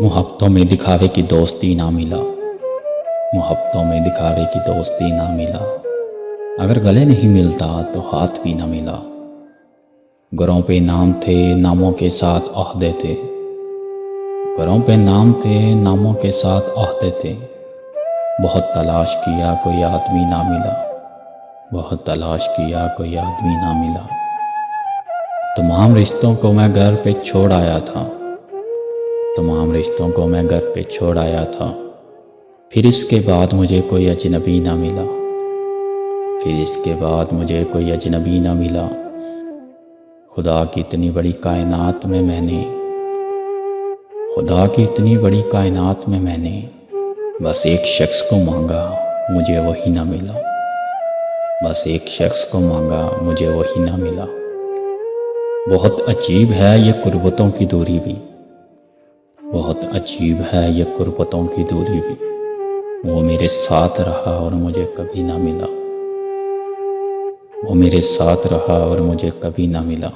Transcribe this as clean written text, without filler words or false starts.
मुहब्बतों में दिखावे की दोस्ती ना मिला, मुहब्बतों में दिखावे की दोस्ती ना मिला। अगर गले नहीं मिलता तो हाथ भी ना मिला। घरों पे नाम थे, नामों के साथ ओहदे थे। घरों पे नाम थे, नामों के साथ ओहदे थे। बहुत तलाश किया कोई आदमी ना मिला, बहुत तलाश किया कोई आदमी ना मिला। तमाम रिश्तों को मैं घर पे छोड़ आया था, तमाम रिश्तों को मैं घर पे छोड़ आया था। फिर इसके बाद मुझे कोई अजनबी ना मिला, फिर इसके बाद मुझे कोई अजनबी ना मिला। खुदा की इतनी बड़ी कायनात में मैंने, खुदा की इतनी बड़ी कायनात में मैंने बस एक शख्स को मांगा, मुझे वही ना मिला। बस एक शख्स को मांगा, मुझे वही ना मिला। बहुत अजीब है ये कुर्बतों की दूरी भी, बहुत अजीब है ये कुर्बतों की दूरी भी। वो मेरे साथ रहा और मुझे कभी ना मिला, वो मेरे साथ रहा और मुझे कभी ना मिला।